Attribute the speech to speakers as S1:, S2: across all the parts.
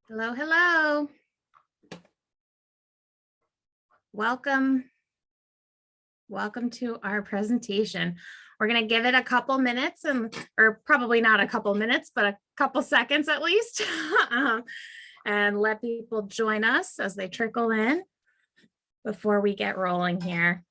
S1: Hello, hello. Welcome to our presentation. We're going to give it a couple minutes or probably not a couple minutes, but a couple seconds at least, and let people join us as they trickle in before we get rolling here.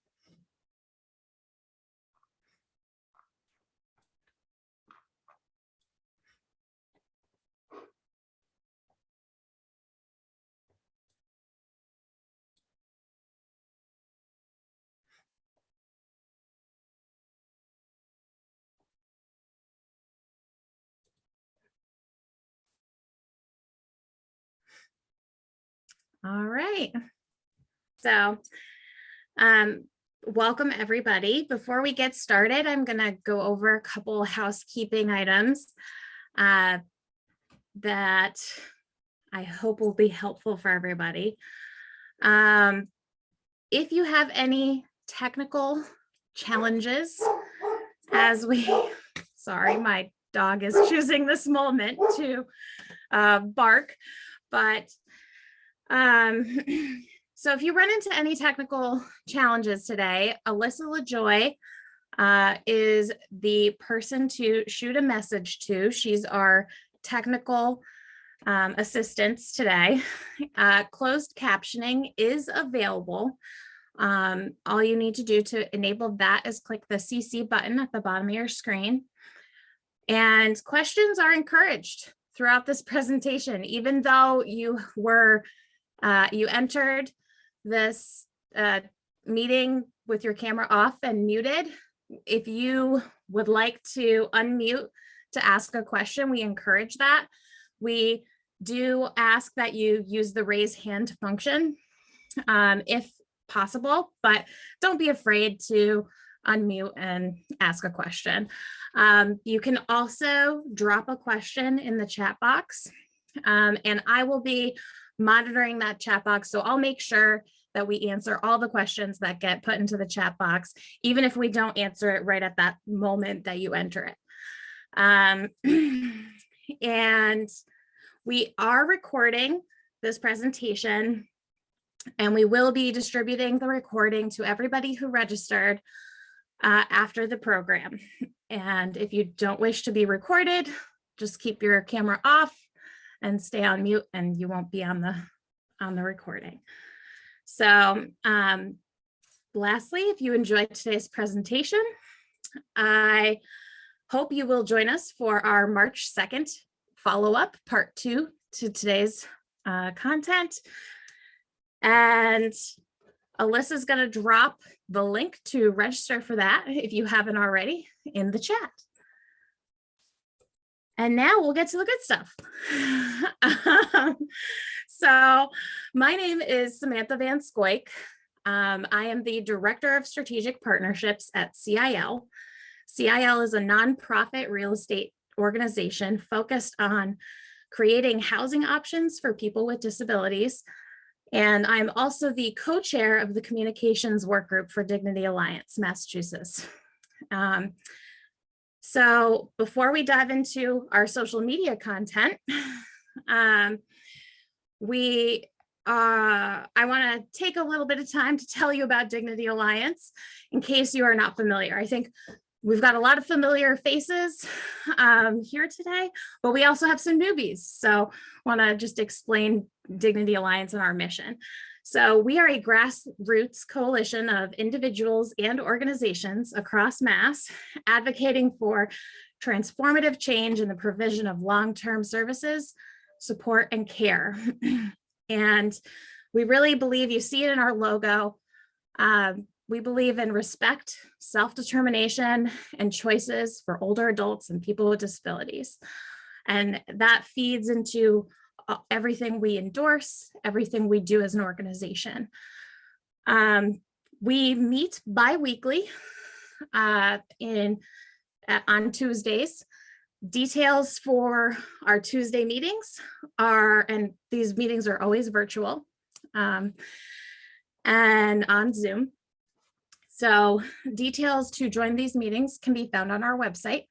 S1: All right. So, welcome everybody. Before we get started, I'm going to go over a couple housekeeping items that I hope will be helpful for everybody. If you have any technical challenges sorry, my dog is choosing this moment to bark, but so if you run into any technical challenges today, Alyssa LaJoy is the person to shoot a message to. She's our technical assistance today. Closed captioning is available. All you need to do to enable that is click the CC button at the bottom of your screen. And questions are encouraged throughout this presentation, even though you entered this meeting with your camera off and muted. If you would like to unmute to ask a question, we encourage that. We do ask that you use the raise hand function if possible, but don't be afraid to unmute and ask a question. You can also drop a question in the chat box, and I will be monitoring that chat box. So I'll make sure that we answer all the questions that get put into the chat box, even if we don't answer it right at that moment that you enter it. And we are recording this presentation, and we will be distributing the recording to everybody who registered after the program. And if you don't wish to be recorded, just keep your camera off and stay on mute, and you won't be on the recording. So lastly, if you enjoyed today's presentation, I hope you will join us for our March 2nd follow-up, part 2 to today's content. And Alyssa's going to drop the link to register for that, if you haven't already, in the chat. And now we'll get to the good stuff. So my name is Samantha Van Scoik. I am the Director of Strategic Partnerships at CIL. CIL is a nonprofit real estate organization focused on creating housing options for people with disabilities. And I'm also the co-chair of the communications work group for Dignity Alliance, Massachusetts. So before we dive into our social media content, I want to take a little bit of time to tell you about Dignity Alliance in case you are not familiar. I think we've got a lot of familiar faces here today, but we also have some newbies. So I want to just explain Dignity Alliance and our mission. So we are a grassroots coalition of individuals and organizations across Mass advocating for transformative change in the provision of long-term services, support, and care. And we really believe, you see it in our logo, we believe in respect, self-determination, and choices for older adults and people with disabilities. And that feeds into everything we endorse, everything we do as an organization. We meet bi-weekly on Tuesdays. Details for our Tuesday meetings and these meetings are always virtual and on Zoom. So details to join these meetings can be found on our website.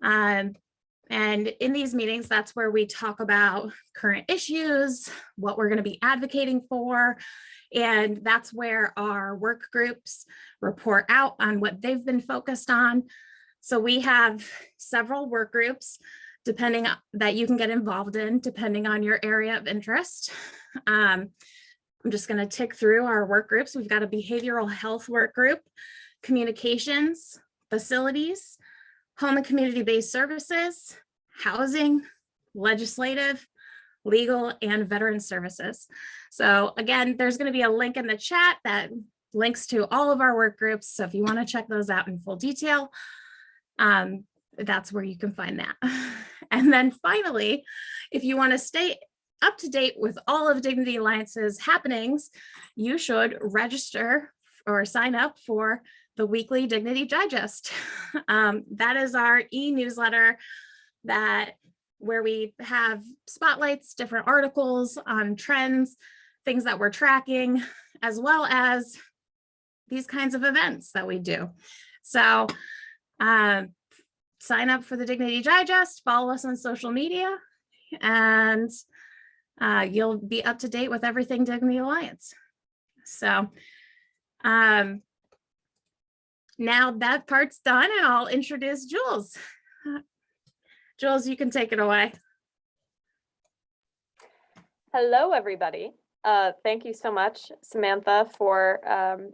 S1: And And in these meetings, that's where we talk about current issues, what we're going to be advocating for. And that's where our work groups report out on what they've been focused on. So we have several work groups depending that you can get involved in, depending on your area of interest. I'm just going to tick through our work groups. We've got a behavioral health work group, communications, facilities, home and community-based services, housing, legislative, legal, and veteran services. So again, there's going to be a link in the chat that links to all of our work groups. So if you want to check those out in full detail, that's where you can find that. And then finally, if you want to stay up to date with all of Dignity Alliance's happenings, you should register or sign up for the weekly Dignity Digest. That is our e-newsletter where we have spotlights, different articles on trends, things that we're tracking, as well as these kinds of events that we do. So sign up for the Dignity Digest, follow us on social media, and you'll be up to date with everything Dignity Alliance. So now that part's done, and I'll introduce Jules. Jules, you can take it away.
S2: Hello, everybody. Thank you so much, Samantha, for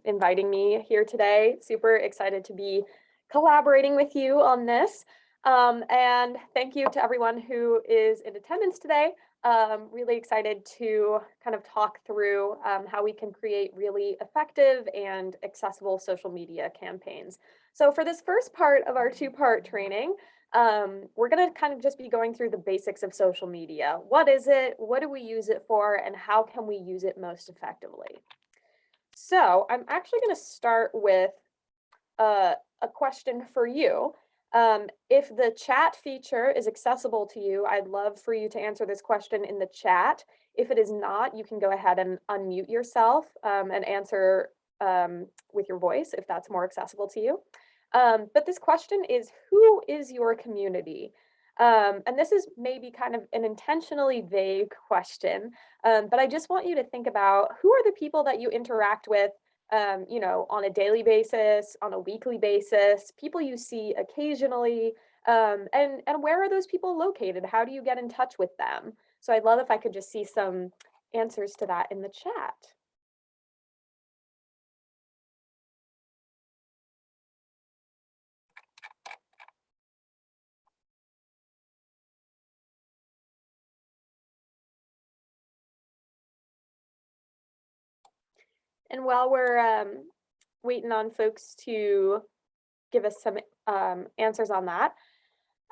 S2: inviting me here today. Super excited to be collaborating with you on this. And thank you to everyone who is in attendance today. Really excited to kind of talk through how we can create really effective and accessible social media campaigns. So for this first part of our two-part training, we're going to kind of just be going through the basics of social media. What is it? What do we use it for? And how can we use it most effectively? So I'm actually going to start with a question for you. If the chat feature is accessible to you, I'd love for you to answer this question in the chat. If it is not, you can go ahead and unmute yourself and answer with your voice if that's more accessible to you. But this question is, who is your community? And this is maybe kind of an intentionally vague question, but I just want you to think about who are the people that you interact with, you know, on a daily basis, on a weekly basis, people you see occasionally, and where are those people located? How do you get in touch with them? So I'd love if I could just see some answers to that in the chat. And while we're waiting on folks to give us some answers on that,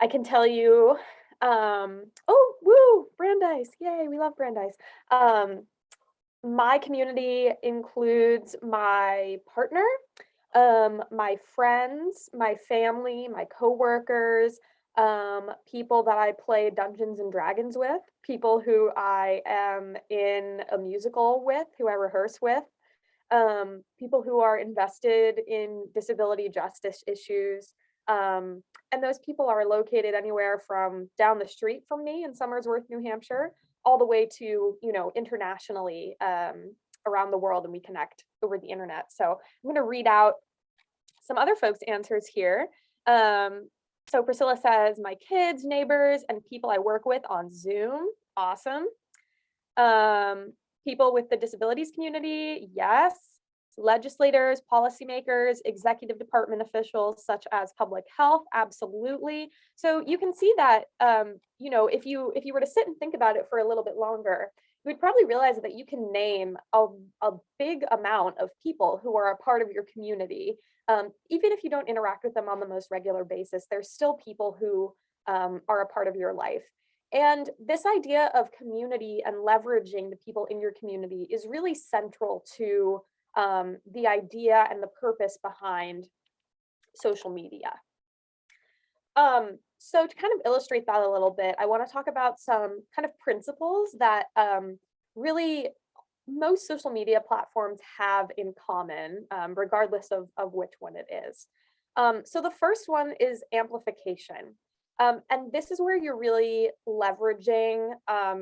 S2: I can tell you, oh, woo, Brandeis, yay, we love Brandeis. My community includes my partner, my friends, my family, my coworkers, people that I play Dungeons and Dragons with, people who I am in a musical with, who I rehearse with, people who are invested in disability justice issues. And those people are located anywhere from down the street from me in Somersworth, New Hampshire, all the way to, you know, internationally around the world, and we connect over the internet. So I'm going to read out some other folks' answers here. So Priscilla says, my kids, neighbors, and people I work with on Zoom. Awesome. People with the disabilities community, yes. Legislators, policymakers, executive department officials such as public health, absolutely. So you can see that, you know, if you were to sit and think about it for a little bit longer, you would probably realize that you can name a big amount of people who are a part of your community. Even if you don't interact with them on the most regular basis, there's still people who are a part of your life. And this idea of community and leveraging the people in your community is really central to the idea and the purpose behind social media. So to kind of illustrate that a little bit, I want to talk about some kind of principles that really most social media platforms have in common, regardless of which one it is. So the first one is amplification. And this is where you're really leveraging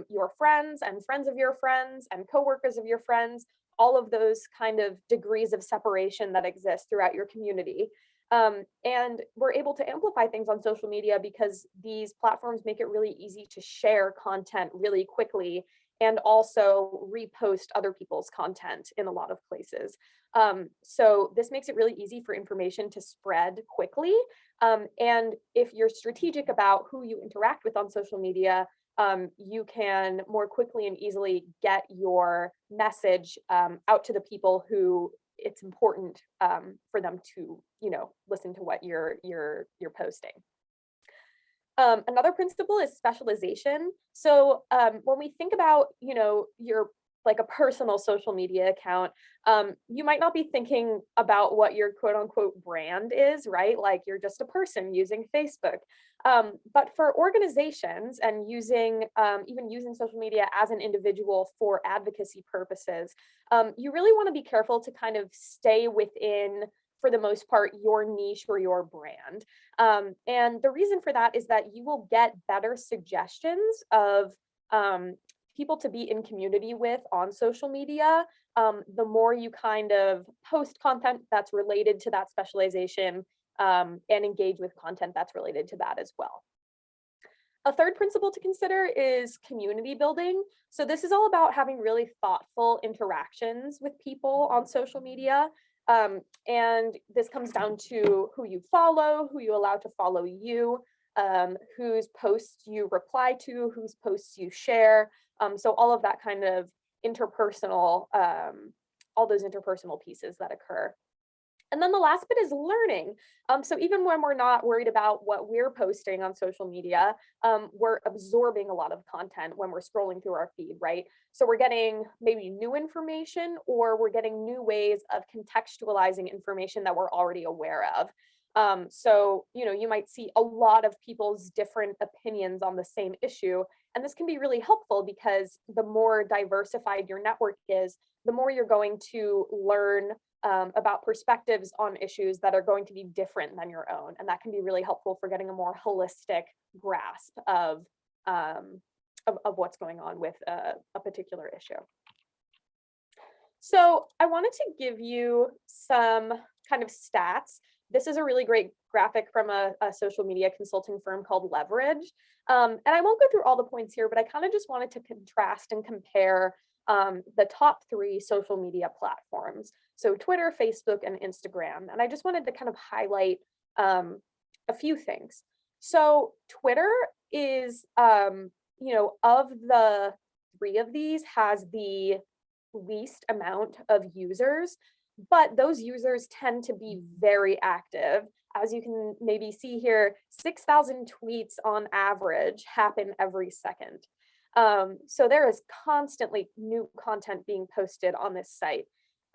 S2: your friends and friends of your friends and coworkers of your friends, all of those kind of degrees of separation that exist throughout your community. And we're able to amplify things on social media because these platforms make it really easy to share content really quickly and also repost other people's content in a lot of places. So this makes it really easy for information to spread quickly. And if you're strategic about who you interact with on social media, you can more quickly and easily get your message out to the people who it's important for them to, listen to what you're posting. Another principle is specialization. So when we think about, your like a personal social media account, you might not be thinking about what your quote unquote brand is, right? Like you're just a person using Facebook. But for organizations and even using social media as an individual for advocacy purposes, you really want to be careful to kind of stay within, for the most part, your niche or your brand. And the reason for that is that you will get better suggestions of people to be in community with on social media, the more you kind of post content that's related to that specialization and engage with content that's related to that as well. A third principle to consider is community building. So this is all about having really thoughtful interactions with people on social media. And this comes down to who you follow, who you allow to follow you, whose posts you reply to, whose posts you share. So all of that kind of interpersonal, all those interpersonal pieces that occur. And then the last bit is learning. So even when we're not worried about what we're posting on social media, we're absorbing a lot of content when we're scrolling through our feed, right? So we're getting maybe new information, or we're getting new ways of contextualizing information that we're already aware of. So, you might see a lot of people's different opinions on the same issue. And this can be really helpful because the more diversified your network is, the more you're going to learn about perspectives on issues that are going to be different than your own. And that can be really helpful for getting a more holistic grasp of what's going on with a particular issue. So I wanted to give you some kind of stats. This is a really great graphic from a social media consulting firm called Leverage. And I won't go through all the points here, but I kind of just wanted to contrast and compare the top 3 social media platforms. So Twitter, Facebook, and Instagram. And I just wanted to kind of highlight a few things. So Twitter is, of the 3 of these, has the least amount of users, but those users tend to be very active. As you can maybe see here, 6,000 tweets on average happen every second. So there is constantly new content being posted on this site.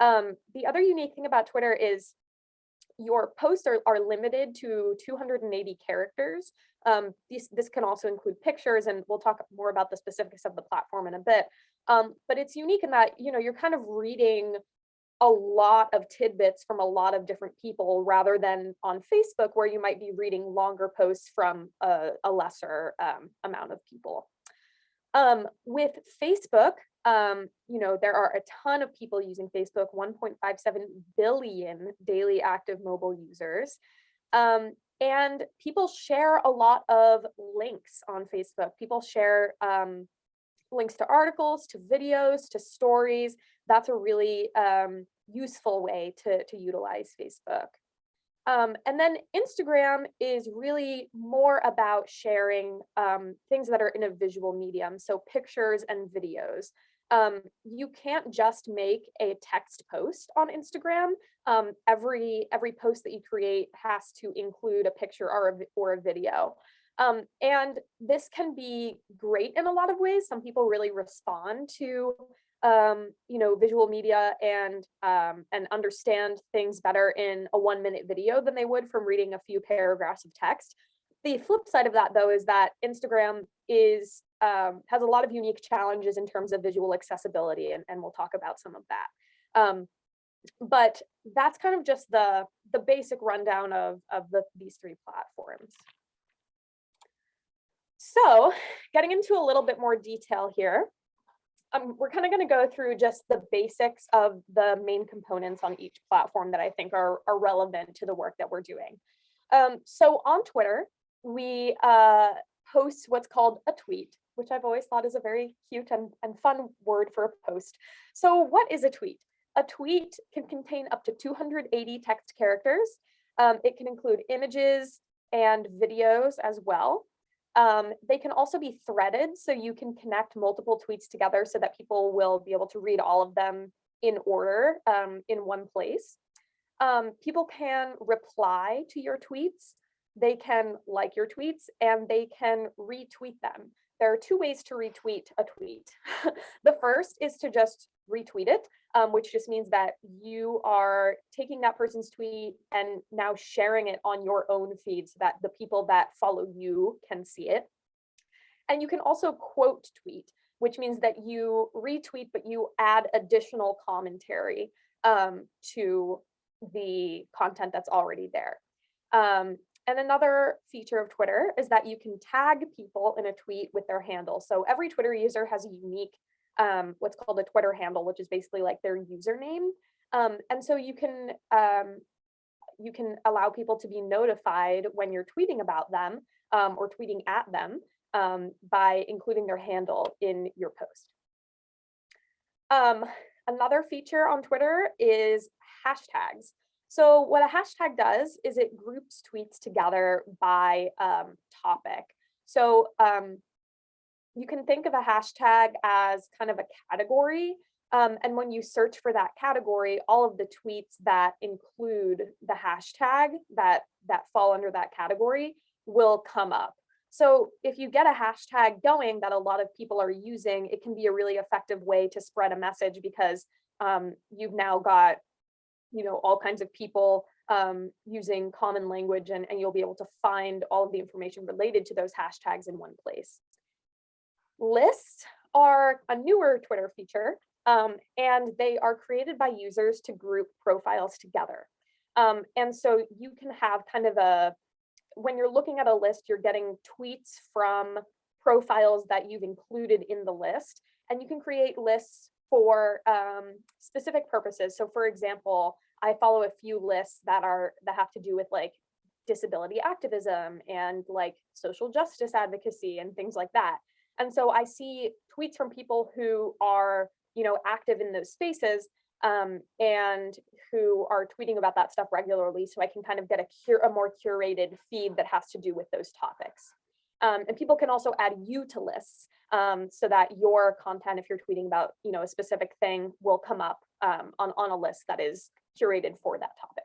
S2: The other unique thing about Twitter is your posts are limited to 280 characters. This can also include pictures, and we'll talk more about the specifics of the platform in a bit. But it's unique in that, you're kind of reading a lot of tidbits from a lot of different people, rather than on Facebook, where you might be reading longer posts from a lesser amount of people. With Facebook, there are a ton of people using Facebook, 1.57 billion daily active mobile users. And people share a lot of links on Facebook. People share links to articles, to videos, to stories. That's a really useful way to utilize Facebook. And then Instagram is really more about sharing things that are in a visual medium, so pictures and videos. You can't just make a text post on Instagram. Every post that you create has to include a picture or a video. And this can be great in a lot of ways. Some people really respond to visual media and understand things better in a 1-minute video than they would from reading a few paragraphs of text. The flip side of that, though, is that Instagram has a lot of unique challenges in terms of visual accessibility, and we'll talk about some of that. But that's kind of just the basic rundown of these 3 platforms. So getting into a little bit more detail here, we're kind of going to go through just the basics of the main components on each platform that I think are relevant to the work that we're doing. So on Twitter, we post what's called a tweet, which I've always thought is a very cute and fun word for a post. So what is a tweet? A tweet can contain up to 280 text characters. It can include images and videos as well. They can also be threaded, so you can connect multiple tweets together so that people will be able to read all of them in order in one place. People can reply to your tweets, they can like your tweets, and they can retweet them. There are two ways to retweet a tweet. The first is to just retweet it, which just means that you are taking that person's tweet and now sharing it on your own feed so that the people that follow you can see it. And you can also quote tweet, which means that you retweet, but you add additional commentary to the content that's already there. And another feature of Twitter is that you can tag people in a tweet with their handle. So every Twitter user has a unique, what's called a Twitter handle, which is basically like their username. And so you can allow people to be notified when you're tweeting about them or tweeting at them by including their handle in your post. Another feature on Twitter is hashtags. So what a hashtag does is it groups tweets together by topic. So you can think of a hashtag as kind of a category. And when you search for that category, all of the tweets that include the hashtag that fall under that category will come up. So if you get a hashtag going that a lot of people are using, it can be a really effective way to spread a message because you've now got all kinds of people using common language, and you'll be able to find all of the information related to those hashtags in one place. Lists are a newer Twitter feature, and they are created by users to group profiles together. And so you can have kind of when you're looking at a list, you're getting tweets from profiles that you've included in the list, and you can create lists for specific purposes. So for example, I follow a few lists that have to do with like disability activism and like social justice advocacy and things like that. And so I see tweets from people who are, active in those spaces and who are tweeting about that stuff regularly. So I can kind of get a more curated feed that has to do with those topics. And people can also add you to lists so that your content, if you're tweeting about, a specific thing, will come up on a list that is curated for that topic.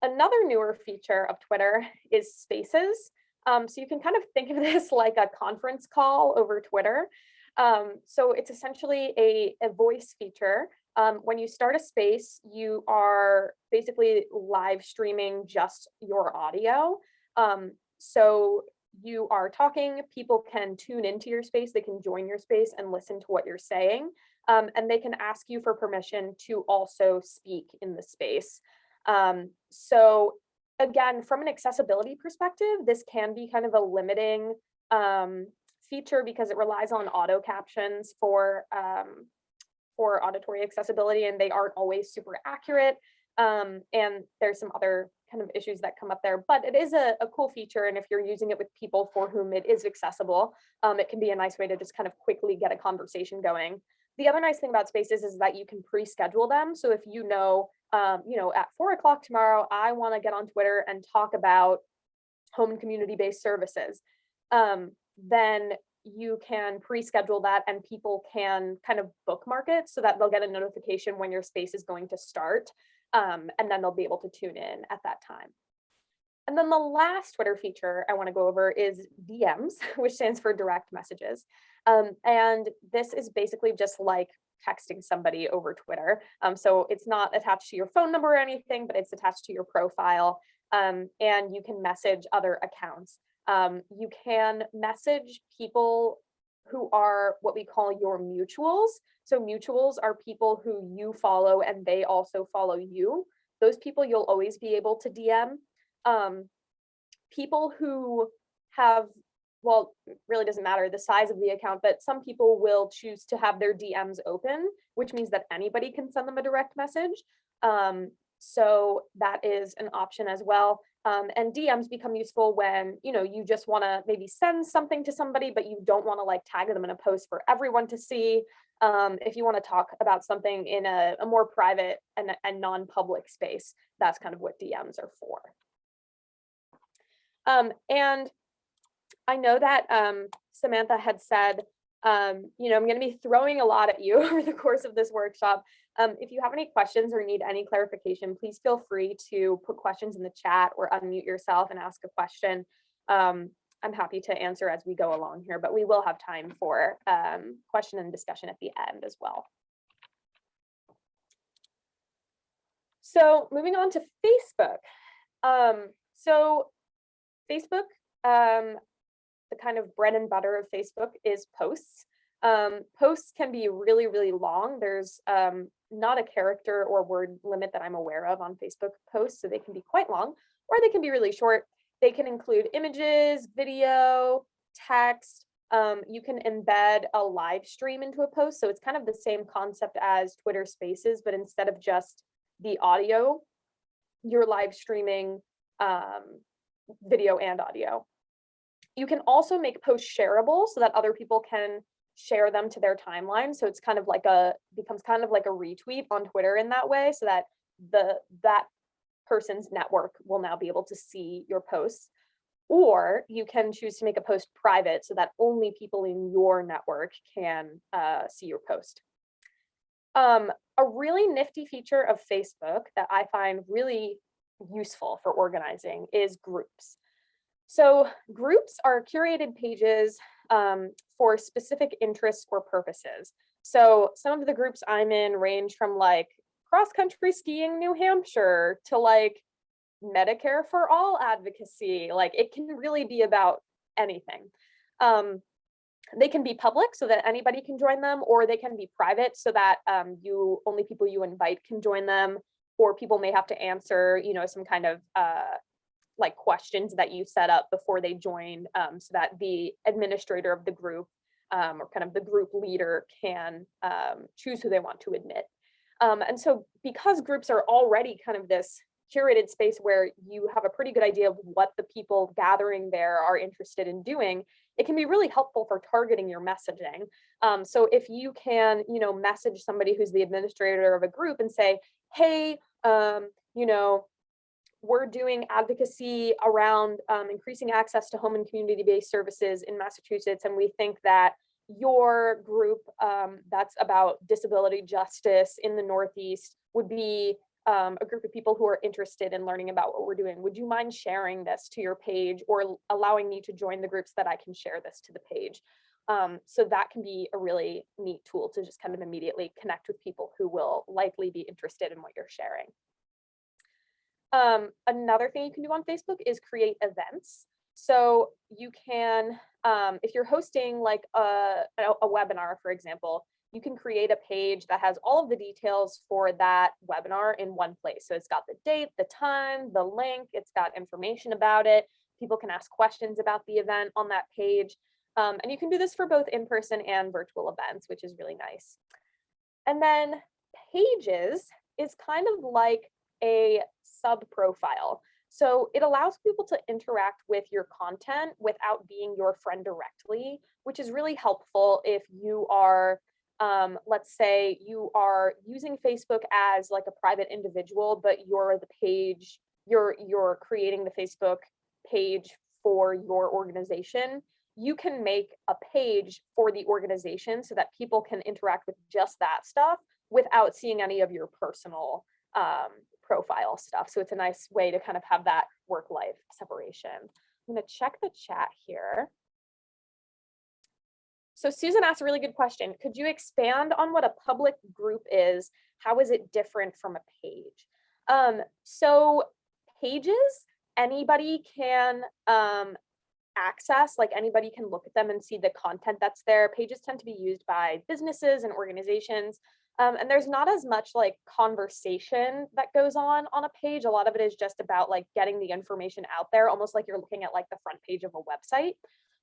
S2: Another newer feature of Twitter is Spaces. So you can kind of think of this like a conference call over Twitter. So it's essentially a voice feature. When you start a space, you are basically live streaming just your audio. So you are talking, people can tune into your space, they can join your space and listen to what you're saying. And they can ask you for permission to also speak in the space. So again, from an accessibility perspective, this can be kind of a limiting feature because it relies on auto captions for auditory accessibility, and they aren't always super accurate. And there's some other kind of issues that come up there, but it is a cool feature. And if you're using it with people for whom it is accessible, it can be a nice way to just kind of quickly get a conversation going. The other nice thing about Spaces is that you can pre-schedule them. So if at 4 o'clock tomorrow, I want to get on Twitter and talk about home and community-based services, then you can pre-schedule that and people can kind of bookmark it so that they'll get a notification when your space is going to start. And then they'll be able to tune in at that time. And then the last Twitter feature I want to go over is DMs, which stands for direct messages. And this is basically just like texting somebody over Twitter. So it's not attached to your phone number or anything, but it's attached to your profile. And you can message other accounts. You can message people who are what we call your mutuals. So mutuals are people who you follow and they also follow you. Those people you'll always be able to DM. People who have well, it really doesn't matter the size of the account, but some people will choose to have their DMs open, which means that anybody can send them a direct message. So that is an option as well. And DMs become useful when, you just want to maybe send something to somebody, but you don't want to like tag them in a post for everyone to see. If you want to talk about something in a more private and non-public space, that's kind of what DMs are for. And I know that Samantha had said, I'm going to be throwing a lot at you over the course of this workshop. If you have any questions or need any clarification, please feel free to put questions in the chat or unmute yourself and ask a question. I'm happy to answer as we go along here, but we will have time for question and discussion at the end as well. So moving on to Facebook. So Facebook, the kind of bread and butter of Facebook is posts. Posts can be really, really long. There's not a character or word limit that I'm aware of on Facebook posts, so they can be quite long, or they can be really short. They can include images, video, text. You can embed a live stream into a post, so it's kind of the same concept as Twitter Spaces, but instead of just the audio, you're live streaming video and audio. You can also make posts shareable so that other people can share them to their timeline. So it's kind of like becomes kind of like a retweet on Twitter in that way, so that that person's network will now be able to see your posts. Or you can choose to make a post private so that only people in your network can see your post. A really nifty feature of Facebook that I find really useful for organizing is groups. So groups are curated pages for specific interests or purposes. So some of the groups I'm in range from like cross-country skiing New Hampshire to like Medicare for all advocacy. Like it can really be about anything. They can be public so that anybody can join them, or they can be private so that only people you invite can join them, or people may have to answer, some kind of like questions that you set up before they join, so that the administrator of the group or kind of the group leader can choose who they want to admit. And so because groups are already kind of this curated space where you have a pretty good idea of what the people gathering there are interested in doing, it can be really helpful for targeting your messaging. So if you can, message somebody who's the administrator of a group and say, hey, we're doing advocacy around increasing access to home and community-based services in Massachusetts, and we think that your group that's about disability justice in the Northeast would be a group of people who are interested in learning about what we're doing. Would you mind sharing this to your page or allowing me to join the groups that I can share this to the page? So that can be a really neat tool to just kind of immediately connect with people who will likely be interested in what you're sharing. Another thing you can do on Facebook is create events. So you can, if you're hosting like a webinar, for example, you can create a page that has all of the details for that webinar in one place. So it's got the date, the time, the link, it's got information about it. People can ask questions about the event on that page. And you can do this for both in-person and virtual events, which is really nice. And then pages is kind of like a sub profile. So it allows people to interact with your content without being your friend directly, which is really helpful if you are, let's say you are using Facebook as like a private individual, but you're the page, you're creating the Facebook page for your organization. You can make a page for the organization so that people can interact with just that stuff without seeing any of your personal profile stuff. So it's a nice way to kind of have that work-life separation. I'm going to check the chat here. So Susan asked a really good question. Could you expand on what a public group is? How is it different from a page? So pages, anybody can access, like anybody can look at them and see the content that's there. Pages tend to be used by businesses and organizations. And there's not as much like conversation that goes on a page. A lot of it is just about like getting the information out there, almost like you're looking at like the front page of a website.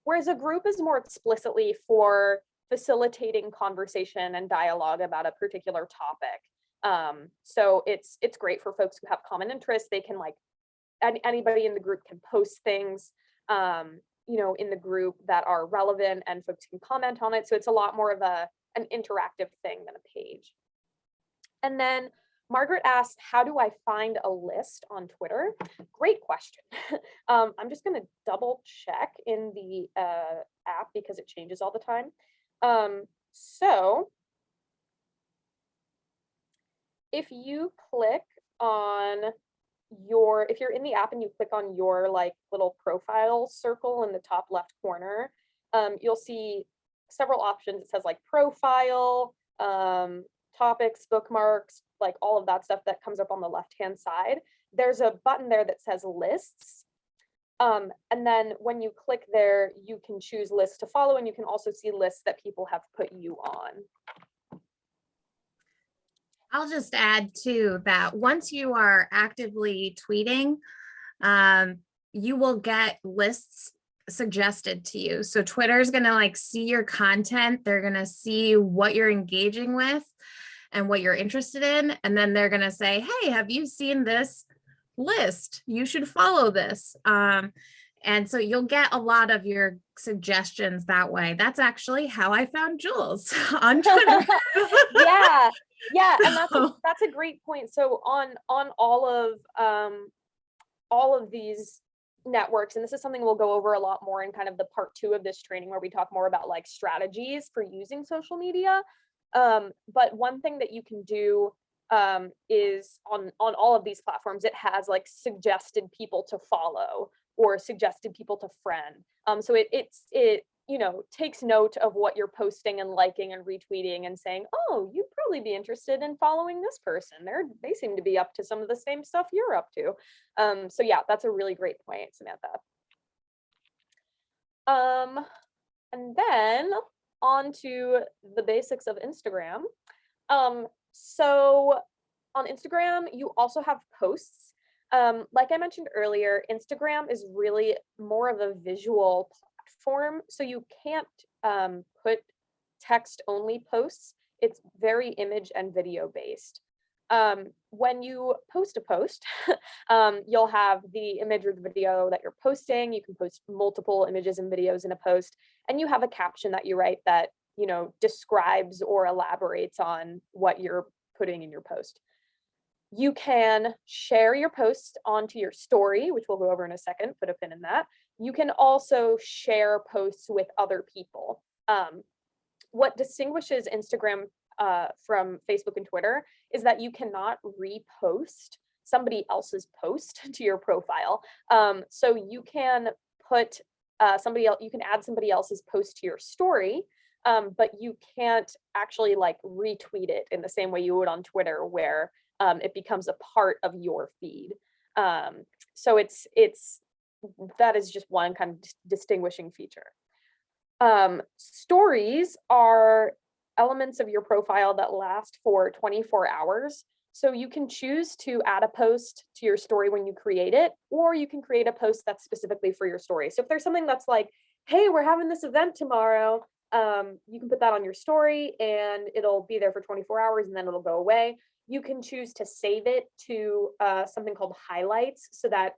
S2: whereas a group is more explicitly for facilitating conversation and dialogue about a particular topic. So it's great for folks who have common interests. They can like, anybody in the group can post things, in the group that are relevant, and folks can comment on it. So it's a lot more of an interactive thing than a page. And then Margaret asked, how do I find a list on Twitter? Great question. I'm just going to double check in the app because it changes all the time. So if you click on if you're in the app and you click on your like little profile circle in the top left corner, you'll see several options. It says like profile, topics, bookmarks, like all of that stuff that comes up on the left-hand side. There's a button there that says lists. And then when you click there, you can choose lists to follow, and you can also see lists that people have put you on.
S1: I'll just add too that once you are actively tweeting, you will get lists suggested to you. So Twitter is going to like see your content. They're going to see what you're engaging with and what you're interested in. And then they're going to say, hey, have you seen this list? You should follow this. And so you'll get a lot of your suggestions that way. That's actually how I found Jules on Twitter.
S2: Yeah, and that's a great point. So on all of these networks, and this is something we'll go over a lot more in kind of the part 2 of this training, where we talk more about like strategies for using social media. But one thing that you can do is on all of these platforms, it has like suggested people to follow or suggested people to friend. So it takes note of what you're posting and liking and retweeting and saying, oh, you'd probably be interested in following this person. They seem to be up to some of the same stuff you're up to. So yeah, that's a really great point, Samantha. And then on to the basics of Instagram. So on Instagram, you also have posts. Like I mentioned earlier, Instagram is really more of a visual platform, so you can't put text only posts. It's very image and video based. When you post a post, you'll have the image or the video that you're posting. You can post multiple images and videos in a post, and you have a caption that you write that describes or elaborates on what you're putting in your post. You can share your post onto your story, which we'll go over in a second, put a pin in that. You can also share posts with other people. What distinguishes Instagram from Facebook and Twitter is that you cannot repost somebody else's post to your profile. So you can put you can add somebody else's post to your story, but you can't actually like retweet it in the same way you would on Twitter, where it becomes a part of your feed. So that is just one kind of distinguishing feature. Stories are elements of your profile that last for 24 hours. So you can choose to add a post to your story when you create it, or you can create a post that's specifically for your story. So if there's something that's like, hey, we're having this event tomorrow, you can put that on your story and it'll be there for 24 hours and then it'll go away. You can choose to save it to something called highlights, so that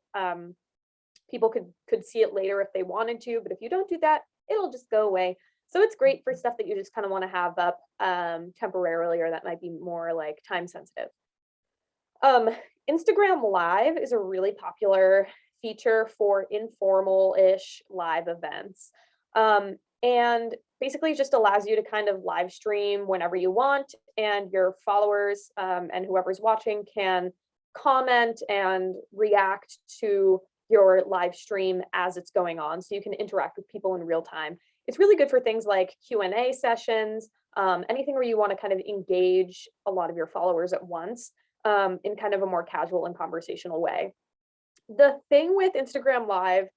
S2: people could see it later if they wanted to. But if you don't do that, it'll just go away. So it's great for stuff that you just kind of want to have up temporarily, or that might be more like time sensitive. Instagram Live is a really popular feature for informal-ish live events. And basically just allows you to kind of live stream whenever you want, and your followers and whoever's watching can comment and react to your live stream as it's going on. So you can interact with people in real time. It's really good for things like Q&A sessions, anything where you want to kind of engage a lot of your followers at once in kind of a more casual and conversational way. The thing with Instagram Live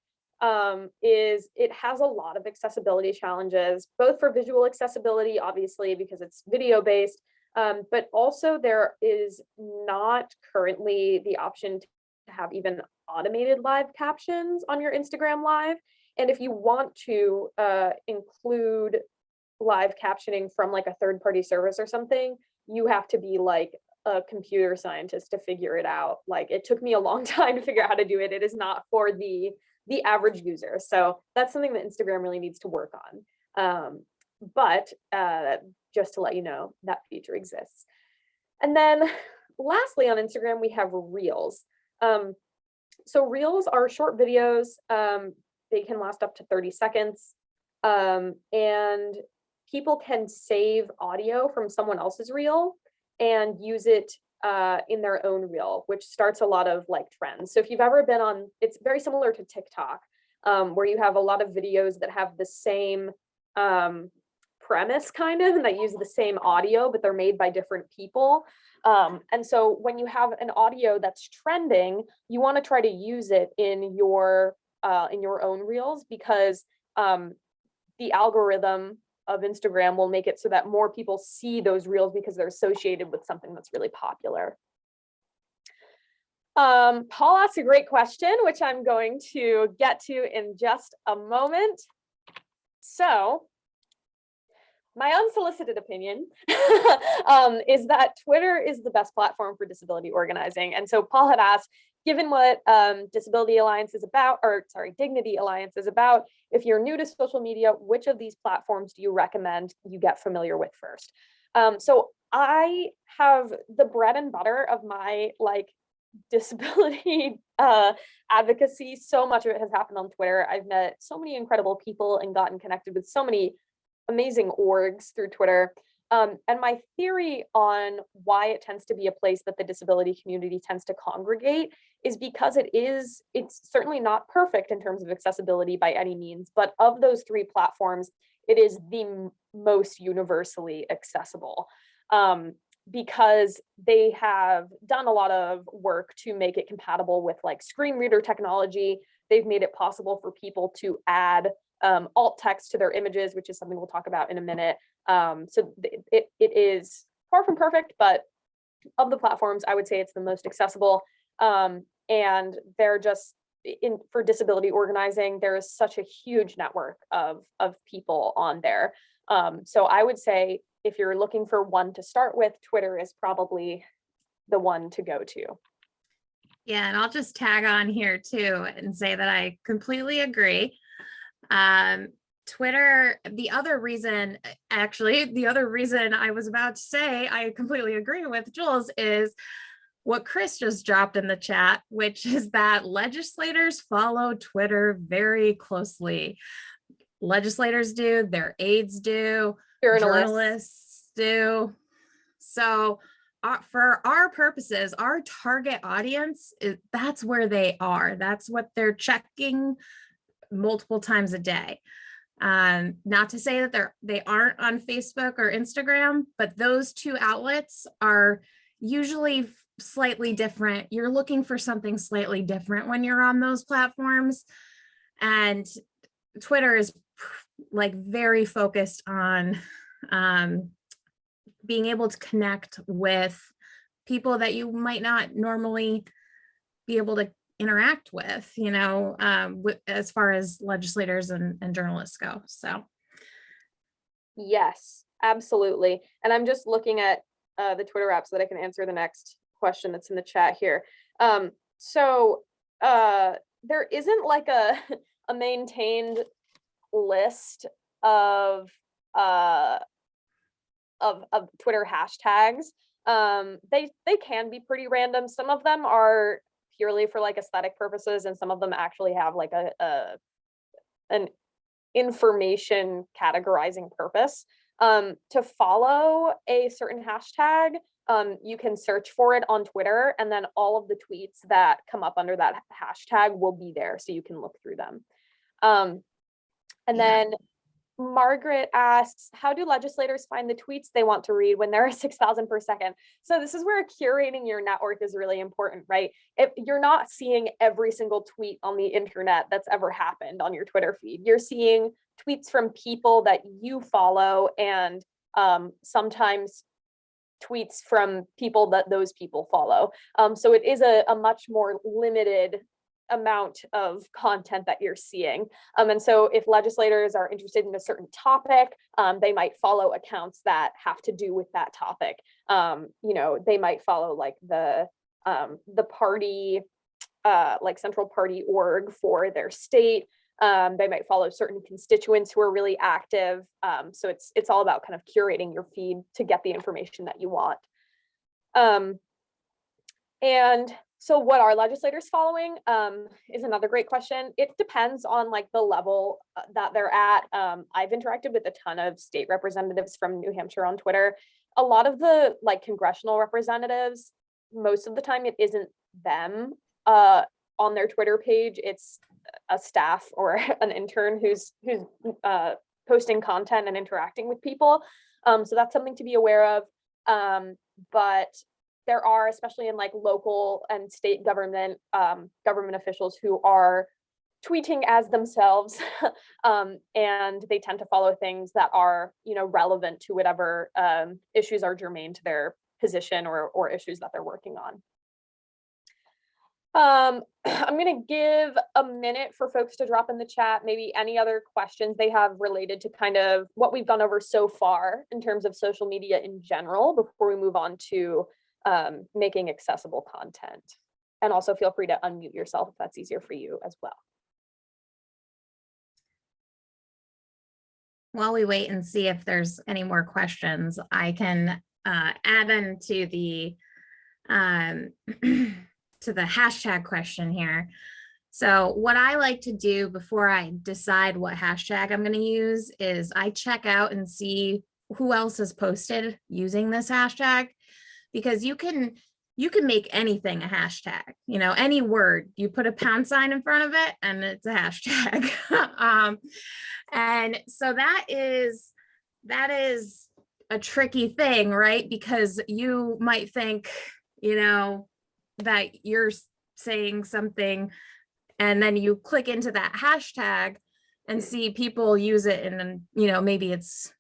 S2: is it has a lot of accessibility challenges, both for visual accessibility, obviously, because it's video based, but also there is not currently the option to have even automated live captions on your Instagram Live. And if you want to include live captioning from like a third-party service or something, you have to be like a computer scientist to figure it out. Like it took me a long time to figure out how to do it. It is not for the average user. So that's something that Instagram really needs to work on. But just to let you know, that feature exists. And then lastly on Instagram, we have Reels. So Reels are short videos. They can last up to 30 seconds. And people can save audio from someone else's reel and use it in their own reel, which starts a lot of like trends. So if you've ever been on, it's very similar to TikTok, where you have a lot of videos that have the same premise kind of, and that use the same audio, but they're made by different people. And so when you have an audio that's trending, you want to try to use it in your own reels, because the algorithm of Instagram will make it so that more people see those reels because they're associated with something that's really popular. Paul asked a great question, which I'm going to get to in just a moment. So my unsolicited opinion is that Twitter is the best platform for disability organizing. And so Paul had asked, given what Disability Alliance is about, or sorry, Dignity Alliance is about, if you're new to social media, which of these platforms do you recommend you get familiar with first? So I have the bread and butter of my like disability advocacy. So much of it has happened on Twitter. I've met so many incredible people and gotten connected with so many amazing orgs through Twitter. And my theory on why it tends to be a place that the disability community tends to congregate is because it's certainly not perfect in terms of accessibility by any means, but of those three platforms, it is the most universally accessible, because they have done a lot of work to make it compatible with like screen reader technology. They've made it possible for people to add alt text to their images, which is something we'll talk about in a minute. So it is far from perfect, but of the platforms, I would say it's the most accessible. And they're just for disability organizing, there is such a huge network of people on there. So I would say if you're looking for one to start with, Twitter is probably the one to go to.
S1: Yeah, and I'll just tag on here too and say that I completely agree. Twitter, the other reason I was about to say I completely agree with Jules is what Chris just dropped in the chat, which is that legislators follow Twitter very closely. Legislators do, their aides do, journalists do. So for our purposes, our target audience, that's where they are. That's what they're checking multiple times a day. Not to say that they aren't on Facebook or Instagram, but those two outlets are usually slightly different. You're looking for something slightly different when you're on those platforms. And Twitter is like very focused on being able to connect with people that you might not normally be able to interact with, as far as legislators and journalists go. So
S2: yes, absolutely. And I'm just looking at the Twitter app so that I can answer the next question that's in the chat here. So there isn't like a maintained list of Twitter hashtags. They can be pretty random. Some of them are purely for like aesthetic purposes, and some of them actually have like an information categorizing purpose. To follow a certain hashtag, you can search for it on Twitter, and then all of the tweets that come up under that hashtag will be there, so you can look through them. And then Margaret asks, how do legislators find the tweets they want to read when there are 6,000 per second? So this is where curating your network is really important, right? If you're not seeing every single tweet on the internet that's ever happened on your Twitter feed, you're seeing tweets from people that you follow, and sometimes tweets from people that those people follow. So it is a much more limited amount of content that you're seeing. And so if legislators are interested in a certain topic, they might follow accounts that have to do with that topic. They might follow like the party, like central party org for their state. They might follow certain constituents who are really active. So it's all about kind of curating your feed to get the information that you want. And so what are legislators following is another great question. It depends on like the level that they're at. I've interacted with a ton of state representatives from New Hampshire on Twitter. A lot of the like congressional representatives, most of the time it isn't them on their Twitter page. It's a staff or an intern who's posting content and interacting with people. So that's something to be aware of. But there are, especially in like local and state government officials who are tweeting as themselves, and they tend to follow things that are, relevant to whatever issues are germane to their position or issues that they're working on. I'm going to give a minute for folks to drop in the chat, maybe any other questions they have related to kind of what we've gone over so far in terms of social media in general, before we move on to making accessible content. And also feel free to unmute yourself if that's easier for you as well.
S1: While we wait and see if there's any more questions, I can add into the to the hashtag question here. So what I like to do before I decide what hashtag I'm going to use is I check out and see who else has posted using this hashtag, because you can make anything a hashtag, any word, you put a pound sign in front of it and it's a hashtag. And so that is a tricky thing, right? Because you might think, that you're saying something, and then you click into that hashtag and see people use it, and then, maybe it's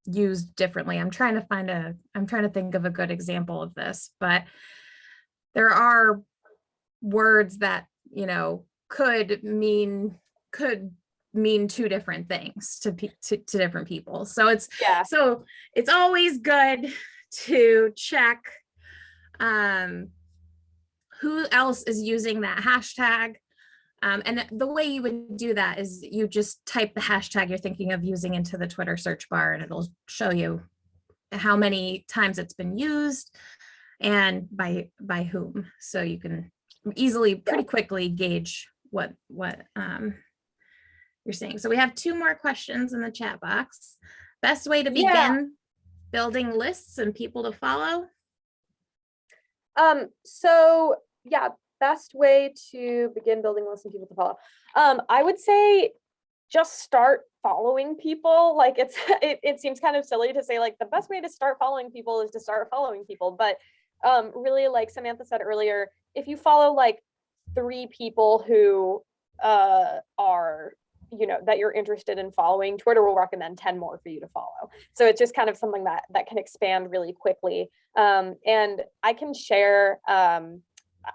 S1: used differently. I'm trying to think of a good example of this, but there are words that, could mean two different things to different people. So it's always good to check who else is using that hashtag. And the way you would do that is you just type the hashtag you're thinking of using into the Twitter search bar, and it'll show you how many times it's been used and by whom. So you can easily, pretty quickly gauge what you're saying. So we have 2 more questions in the chat box. Best way to begin building lists and people to follow?
S2: So yeah, best way to begin building lists and people to follow. I would say just start following people. Like it seems kind of silly to say like the best way to start following people is to start following people, but really, like Samantha said earlier, if you follow like 3 people who are that you're interested in following, Twitter will recommend 10 more for you to follow. So it's just kind of something that can expand really quickly. And I can share,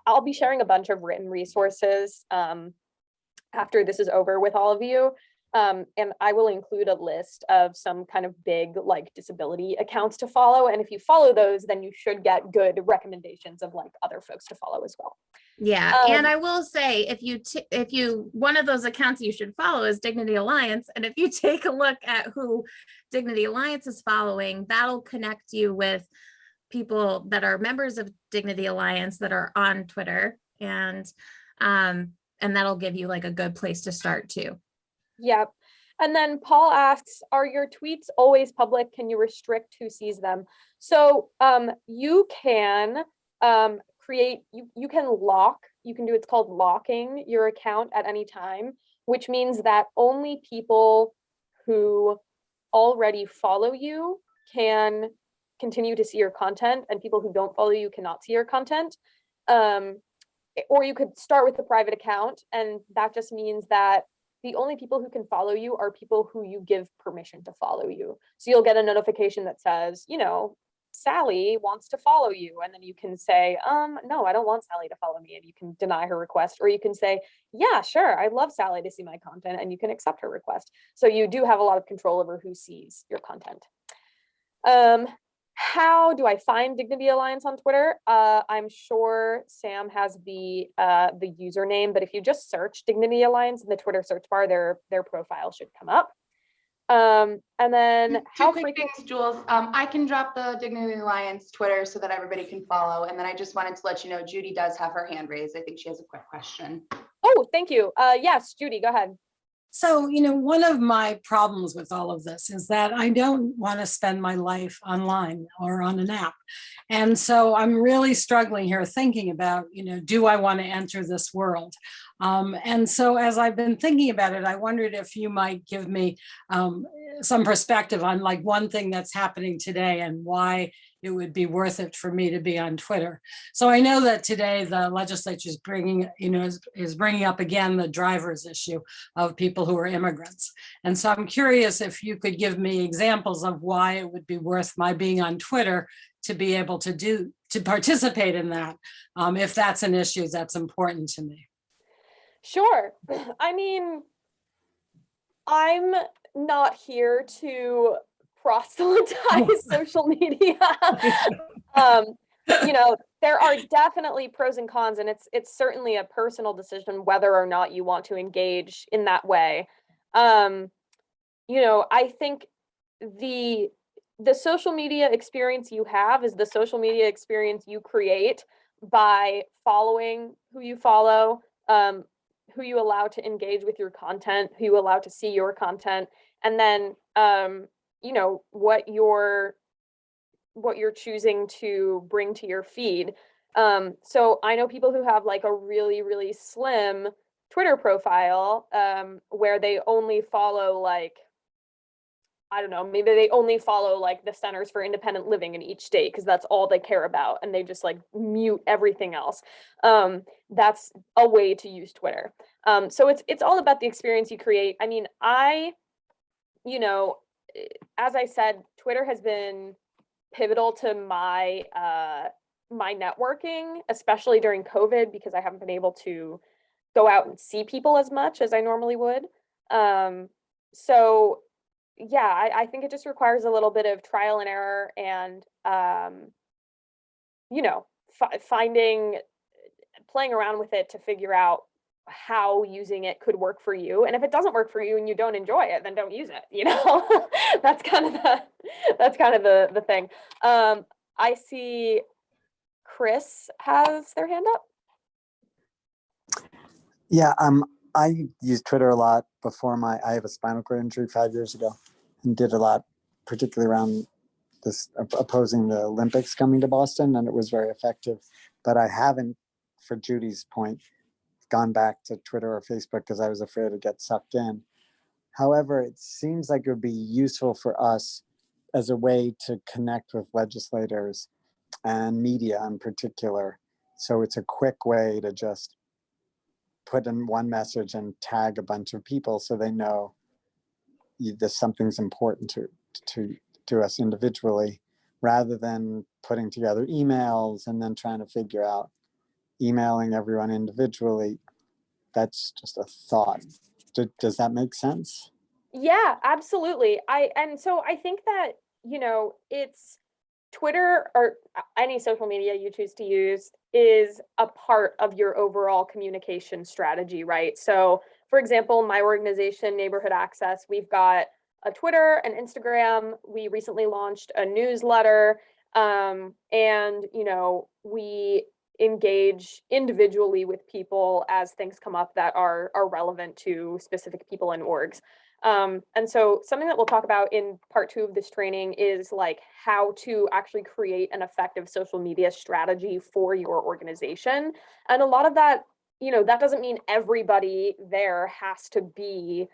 S2: I'll be sharing a bunch of written resources after this is over with all of you. And I will include a list of some kind of big like disability accounts to follow. And if you follow those, then you should get good recommendations of like other folks to follow as well.
S1: Yeah. And I will say, if you one of those accounts you should follow is Dignity Alliance. And if you take a look at who Dignity Alliance is following, that'll connect you with people that are members of Dignity Alliance that are on Twitter. And that'll give you like a good place to start too.
S2: Yep. And then Paul asks, are your tweets always public? Can you restrict who sees them? So you can you can lock, you can do, it's called locking your account at any time, which means that only people who already follow you can continue to see your content, and people who don't follow you cannot see your content. Or you could start with a private account, and that just means that the only people who can follow you are people who you give permission to follow you. So you'll get a notification that says, Sally wants to follow you. And then you can say, no, I don't want Sally to follow me. And you can deny her request, or you can say, yeah, sure, I'd love Sally to see my content, and you can accept her request. So you do have a lot of control over who sees your content. How do I find Dignity Alliance on Twitter? I'm sure Sam has the username, but if you just search Dignity Alliance in the Twitter search bar, their profile should come up. And then
S3: Two quick things, Jules. I can drop the Dignity Alliance Twitter so that everybody can follow. And then I just wanted to let you know, Judy does have her hand raised. I think she has a quick question.
S2: Oh, thank you. Yes, Judy, go ahead.
S4: So, one of my problems with all of this is that I don't want to spend my life online or on an app. And so I'm really struggling here thinking about, do I want to enter this world? And so as I've been thinking about it, I wondered if you might give me some perspective on like one thing that's happening today and why it would be worth it for me to be on Twitter. So I know that today the legislature is bringing, is bringing up again the driver's issue of people who are immigrants. And so I'm curious if you could give me examples of why it would be worth my being on Twitter to be able to participate in that, if that's an issue that's important to me.
S2: Sure. I mean, I'm not here to proselytize social media. There are definitely pros and cons, and it's certainly a personal decision whether or not you want to engage in that way. I think the social media experience you have is the social media experience you create by following who you follow, who you allow to engage with your content, who you allow to see your content, and then what you're choosing to bring to your feed. So I know people who have like a really, really slim Twitter profile, where they only follow like, I don't know, maybe they only follow like the Centers for Independent Living in each state because that's all they care about, and they just like mute everything else. That's a way to use Twitter. So it's all about the experience you create. I mean, as I said, Twitter has been pivotal to my my networking, especially during COVID, because I haven't been able to go out and see people as much as I normally would. So yeah, I think it just requires a little bit of trial and error, and playing around with it to figure out how using it could work for you. And if it doesn't work for you and you don't enjoy it, then don't use it. That's kind of the thing. I see Chris has their hand up.
S5: Yeah, I used Twitter a lot before I have a spinal cord injury 5 years ago, and did a lot, particularly around this opposing the Olympics coming to Boston, and it was very effective. But I haven't, for Judy's point, gone back to Twitter or Facebook because I was afraid to get sucked in. However, it seems like it would be useful for us as a way to connect with legislators and media in particular. So it's a quick way to just put in one message and tag a bunch of people so they know that something's important to us individually, rather than putting together emails and then trying to figure out emailing everyone individually. That's just a thought. Does that make sense?
S2: Yeah, absolutely. So I think that, it's Twitter or any social media you choose to use is a part of your overall communication strategy, right? So for example, my organization, Neighborhood Access, we've got a Twitter, an Instagram. We recently launched a newsletter, and, we engage individually with people as things come up that are relevant to specific people and orgs. And so something that we'll talk about in part 2 of this training is like how to actually create an effective social media strategy for your organization. And a lot of that, that doesn't mean everybody there has to be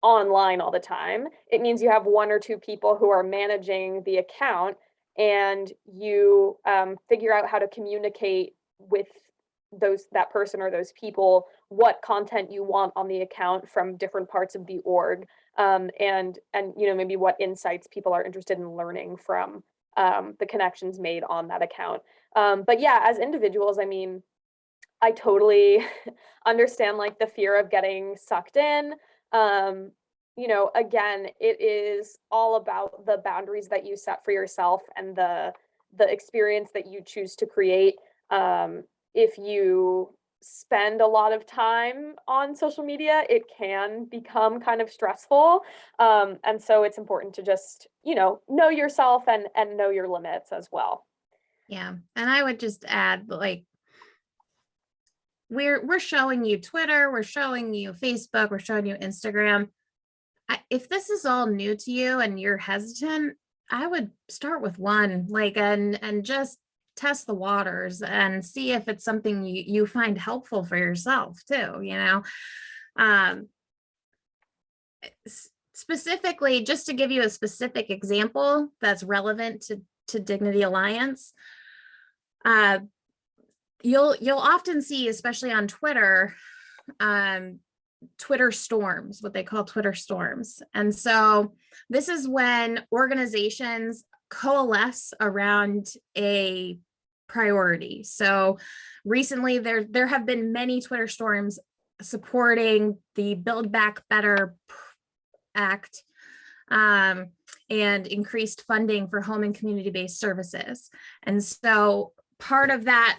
S2: online all the time. It means you have 1 or 2 people who are managing the account, and you figure out how to communicate with that person or those people what content you want on the account from different parts of the org, and maybe what insights people are interested in learning from the connections made on that account. But yeah, as individuals, I mean, I totally understand like the fear of getting sucked in. You know, again, it is all about the boundaries that you set for yourself and the experience that you choose to create. If you spend a lot of time on social media, it can become kind of stressful. And so it's important to just, you know yourself and know your limits as well.
S1: Yeah, and I would just add, like, we're showing you Twitter, we're showing you Facebook, we're showing you Instagram. If this is all new to you and you're hesitant, I would start with one, like, and just test the waters and see if it's something you find helpful for yourself too, you know. Specifically, just to give you a specific example that's relevant to Dignity Alliance, you'll often see, especially on Twitter, Twitter storms, what they call Twitter storms. And so this is when organizations coalesce around a priority. So recently there have been many Twitter storms supporting the Build Back Better Act, and increased funding for home and community-based services. And so part of that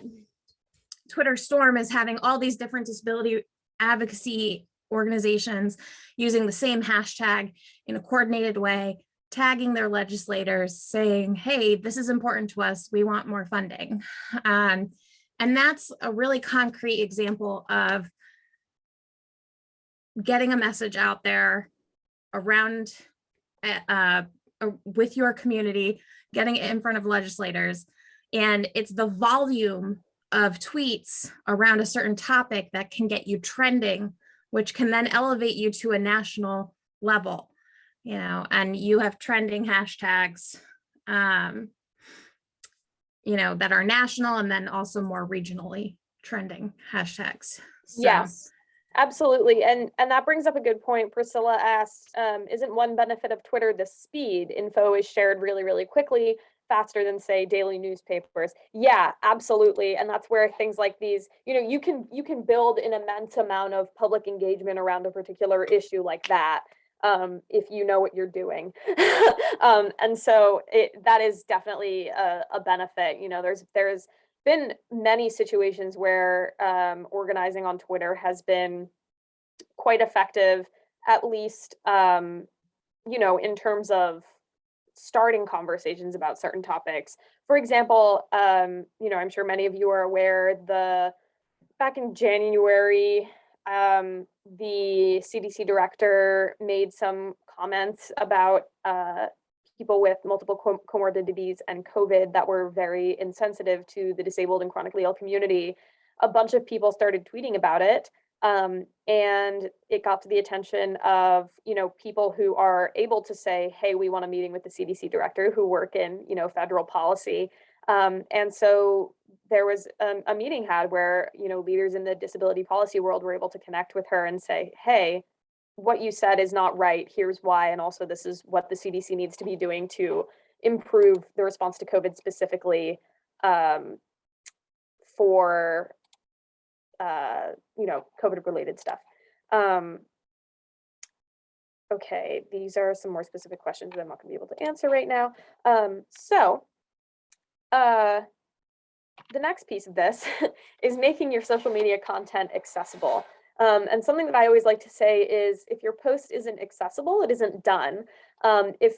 S1: Twitter storm is having all these different disability advocacy organizations using the same hashtag in a coordinated way, tagging their legislators, saying, hey, this is important to us, we want more funding. And that's a really concrete example of getting a message out there around with your community, getting it in front of legislators. And it's the volume of tweets around a certain topic that can get you trending, which can then elevate you to a national level, you know, and you have trending hashtags, you know, that are national and then also more regionally trending hashtags. So,
S2: Yes, absolutely. And that brings up a good point. Priscilla asked, isn't one benefit of Twitter the speed? Info is shared really, really quickly, faster than, say, daily newspapers. Yeah, absolutely. And that's where things like these, you know, you can build an immense amount of public engagement around a particular issue like that, if you know what you're doing. And so that is definitely a benefit. You know, there's been many situations where organizing on Twitter has been quite effective, at least, you know, in terms of starting conversations about certain topics. For example, you know, I'm sure many of you are aware, back in January, the CDC director made some comments about people with multiple comorbidities and COVID that were very insensitive to the disabled and chronically ill community. A bunch of people started tweeting about it. And it got to the attention of, you know, people who are able to say, hey, we want a meeting with the CDC director, who work in, you know, federal policy. And so there was a meeting had where, you know, leaders in the disability policy world were able to connect with her and say, hey, what you said is not right. Here's why. And also this is what the CDC needs to be doing to improve the response to COVID specifically, for you know, COVID related stuff. Okay, these are some more specific questions that I'm not gonna be able to answer right now. The next piece of this is making your social media content accessible. And something that I always like to say is, if your post isn't accessible, it isn't done. If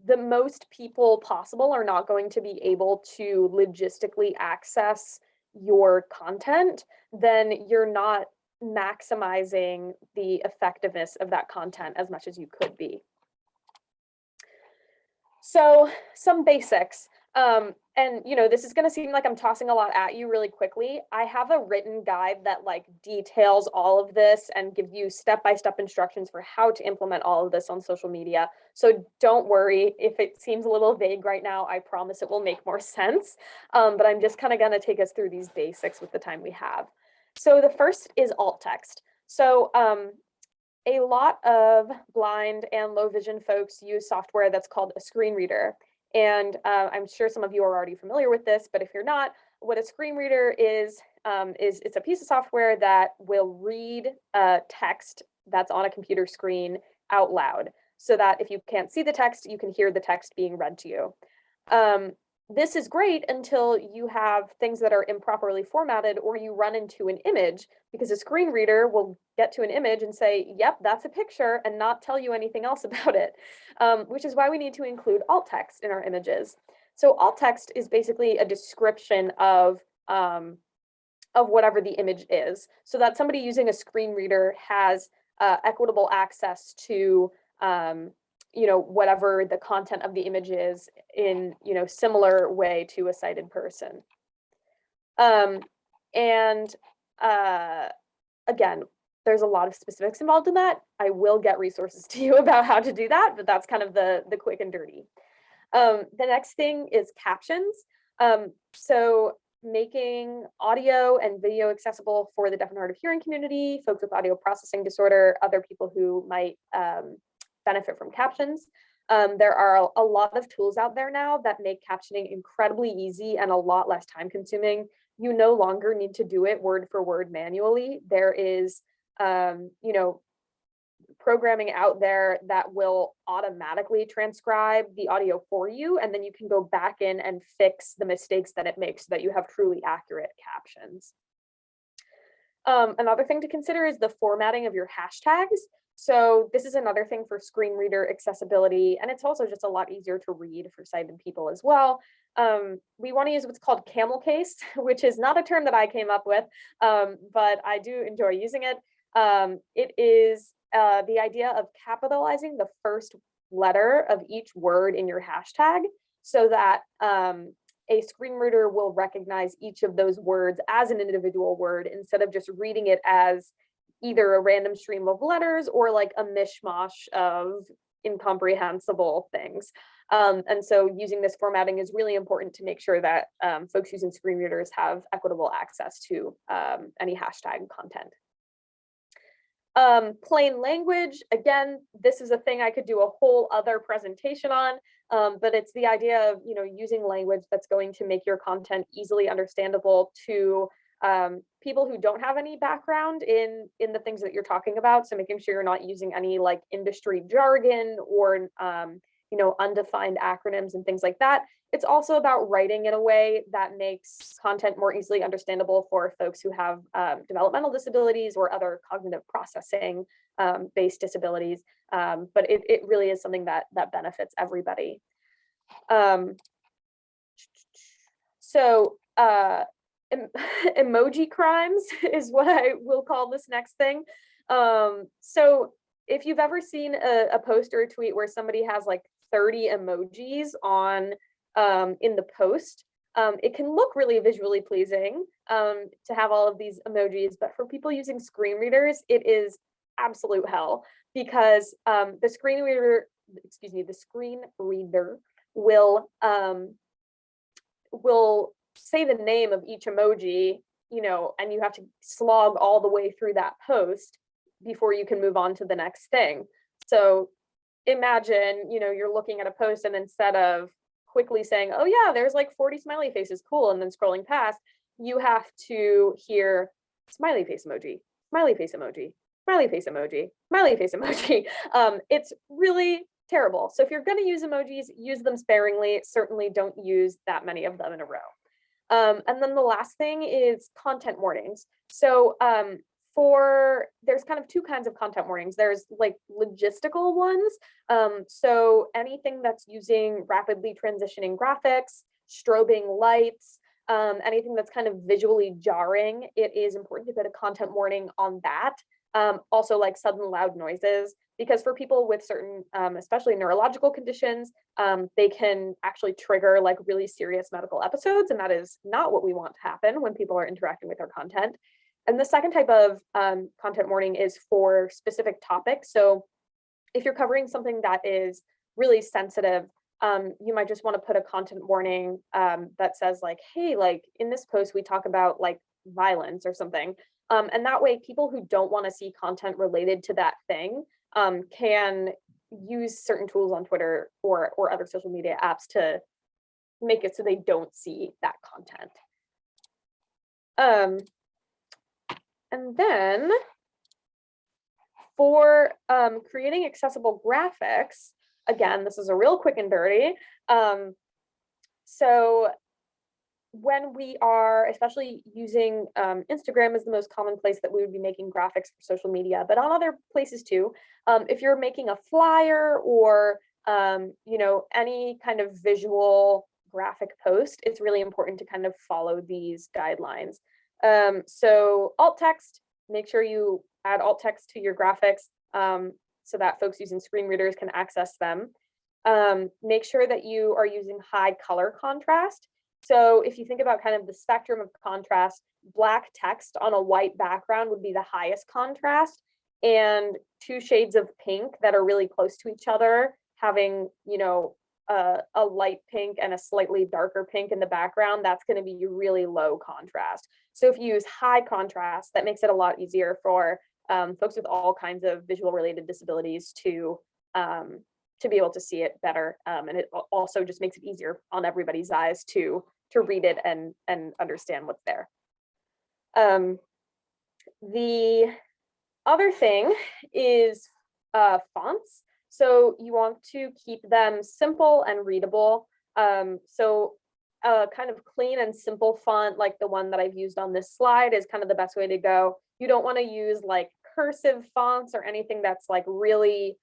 S2: the most people possible are not going to be able to logistically access your content, then you're not maximizing the effectiveness of that content as much as you could be. So some basics. And you know, this is going to seem like I'm tossing a lot at you really quickly. I have a written guide that like details all of this and gives you step-by-step instructions for how to implement all of this on social media. So don't worry if it seems a little vague right now. I promise it will make more sense. But I'm just kind of going to take us through these basics with the time we have. So the first is alt text. So a lot of blind and low vision folks use software that's called a screen reader. And I'm sure some of you are already familiar with this, but if you're not, what a screen reader is it's a piece of software that will read text that's on a computer screen out loud, so that if you can't see the text, you can hear the text being read to you. This is great until you have things that are improperly formatted or you run into an image, because a screen reader will get to an image and say, yep, that's a picture, and not tell you anything else about it, which is why we need to include alt text in our images. So alt text is basically a description of whatever the image is, so that somebody using a screen reader has equitable access to whatever the content of the image is in, similar way to a sighted person. Again, there's a lot of specifics involved in that. I will get resources to you about how to do that, but that's kind of the quick and dirty. The next thing is captions. So making audio and video accessible for the deaf and hard of hearing community, folks with audio processing disorder, other people who might benefit from captions. There are a lot of tools out there now that make captioning incredibly easy and a lot less time consuming. You no longer need to do it word for word manually. There is, programming out there that will automatically transcribe the audio for you, and then you can go back in and fix the mistakes that it makes so that you have truly accurate captions. Another thing to consider is the formatting of your hashtags. So this is another thing for screen reader accessibility, and it's also just a lot easier to read for sighted people as well. We want to use what's called camel case, which is not a term that I came up with, but I do enjoy using it. It is the idea of capitalizing the first letter of each word in your hashtag, so that a screen reader will recognize each of those words as an individual word, instead of just reading it as either a random stream of letters or like a mishmash of incomprehensible things. And so using this formatting is really important to make sure that folks using screen readers have equitable access to any hashtag content. Plain language, again, this is a thing I could do a whole other presentation on, but it's the idea of using language that's going to make your content easily understandable to people who don't have any background in the things that you're talking about. So making sure you're not using any like industry jargon or undefined acronyms and things like that. It's also about writing in a way that makes content more easily understandable for folks who have developmental disabilities or other cognitive processing based disabilities. But it really is something that benefits everybody. Emoji crimes is what I will call this next thing. So if you've ever seen a post or a tweet where somebody has like 30 emojis on in the post, it can look really visually pleasing to have all of these emojis, but for people using screen readers, it is absolute hell, because the screen reader will say the name of each emoji, and you have to slog all the way through that post before you can move on to the next thing. So imagine, you're looking at a post, and instead of quickly saying, oh yeah, there's like 40 smiley faces, cool, and then scrolling past, you have to hear smiley face emoji, smiley face emoji, smiley face emoji, smiley face emoji. It's really terrible. So if you're going to use emojis, use them sparingly. Certainly don't use that many of them in a row. And then the last thing is content warnings. So there's kind of two kinds of content warnings. There's like logistical ones. So anything that's using rapidly transitioning graphics, strobing lights, anything that's kind of visually jarring, it is important to put a content warning on that. Also like sudden loud noises, because for people with certain, especially neurological conditions, they can actually trigger like really serious medical episodes, and that is not what we want to happen when people are interacting with our content. And the second type of content warning is for specific topics. So if you're covering something that is really sensitive, you might just want to put a content warning that says like, hey, like in this post, we talk about like violence or something. And that way people who don't want to see content related to that thing can, use certain tools on Twitter or other social media apps to make it so they don't see that content. And then for creating accessible graphics, again, this is a real quick and dirty. So when we are especially using Instagram is the most common place that we would be making graphics for social media, but on other places too. If you're making a flyer or you know, any kind of visual graphic post, it's really important to kind of follow these guidelines. So alt text, make sure you add alt text to your graphics so that folks using screen readers can access them. Make sure that you are using high color contrast. So if you think about kind of the spectrum of contrast, black text on a white background would be the highest contrast, and 2 shades of pink that are really close to each other, having, you know, a light pink and a slightly darker pink in the background, that's going to be really low contrast. So if you use high contrast, that makes it a lot easier for folks with all kinds of visual related disabilities to be able to see it better. And it also just makes it easier on everybody's eyes to read it and understand what's there. The other thing is fonts. So you want to keep them simple and readable. So a kind of clean and simple font like the one that I've used on this slide is kind of the best way to go. You don't want to use like cursive fonts or anything that's like really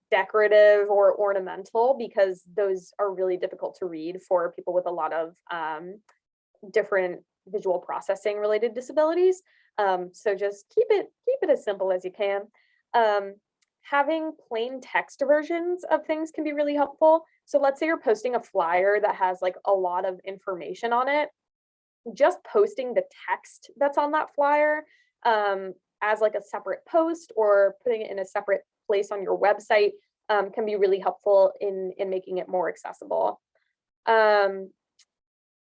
S2: decorative or ornamental, because those are really difficult to read for people with a lot of different visual processing related disabilities. So just keep it as simple as you can. Having plain text versions of things can be really helpful. So let's say you're posting a flyer that has like a lot of information on it. Just posting the text that's on that flyer as like a separate post or putting it in a separate place on your website can be really helpful in making it more accessible. And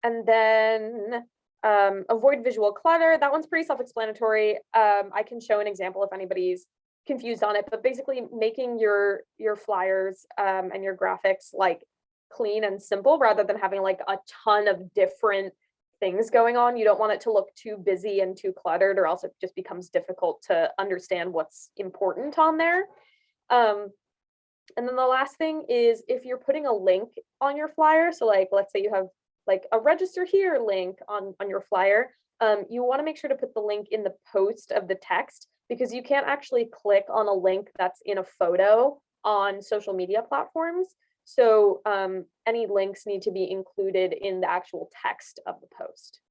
S2: then avoid visual clutter. That one's pretty self-explanatory. I can show an example if anybody's confused on it, but basically making your flyers and your graphics like clean and simple rather than having like a ton of different things going on. You don't want it to look too busy and too cluttered, or else it just becomes difficult to understand what's important on there. And then the last thing is if you're putting a link on your flyer, so like let's say you have like a register here link on your flyer, you want to make sure to put the link in the post of the text, because you can't actually click on a link that's in a photo on social media platforms. So any links need to be included in the actual text of the post.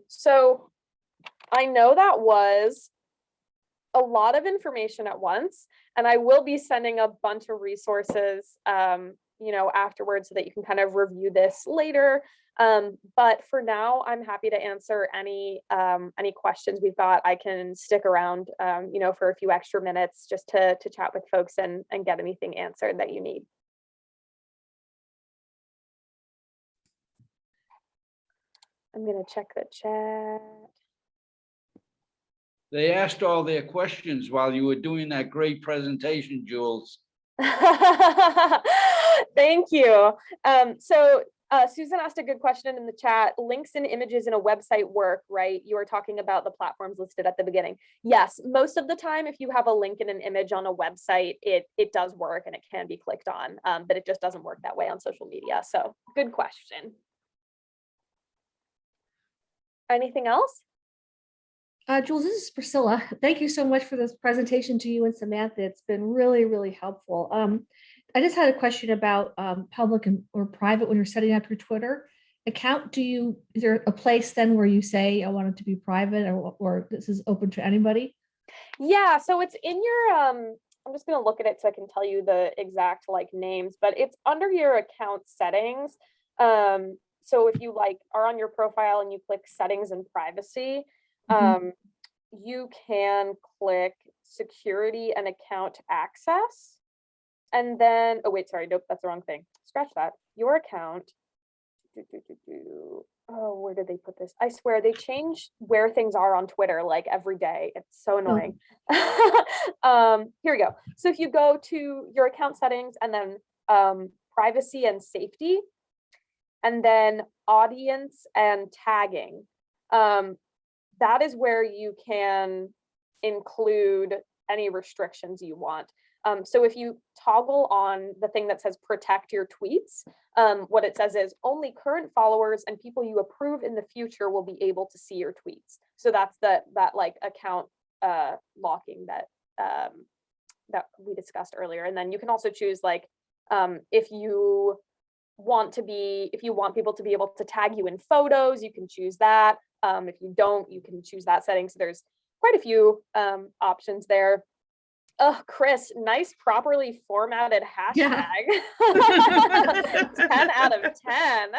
S2: So I know that was a lot of information at once, and I will be sending a bunch of resources you know, afterwards so that you can kind of review this later. But for now, I'm happy to answer any questions we've got. I can stick around, you know, for a few extra minutes just to chat with folks and get anything answered that you need. I'm gonna check the chat.
S6: They asked all their questions while you were doing that great presentation, Jules.
S2: Thank you. So Susan asked a good question in the chat. Links and images in a website work, right? You were talking about the platforms listed at the beginning. Yes, most of the time, if you have a link and an image on a website, it does work and it can be clicked on, but it just doesn't work that way on social media. So good question. Anything else?
S7: Jules, this is Priscilla. Thank you so much for this presentation to you and Samantha. It's been really, really helpful. I just had a question about public or private when you're setting up your Twitter account. Is there a place then where you say, I want it to be private or this is open to anybody?
S2: Yeah, so it's in your, I'm just gonna look at it so I can tell you the exact like names, but it's under your account settings. So if you like are on your profile and you click settings and privacy, you can click security and account access. And then, oh wait, sorry, nope, that's the wrong thing. Scratch that. Your account. Oh, where did they put this? I swear they change where things are on Twitter like every day. It's so annoying. Here we go. So if you go to your account settings and then privacy and safety, and then audience and tagging, that is where you can include any restrictions you want. So if you toggle on the thing that says protect your tweets, what it says is only current followers and people you approve in the future will be able to see your tweets. So that's that like account locking that that we discussed earlier. And then you can also choose like if you want people to be able to tag you in photos, you can choose that. If you don't, you can choose that setting. So there's quite a few options there. Oh, Chris, nice properly formatted hashtag.
S7: Yeah.
S2: 10 out of 10.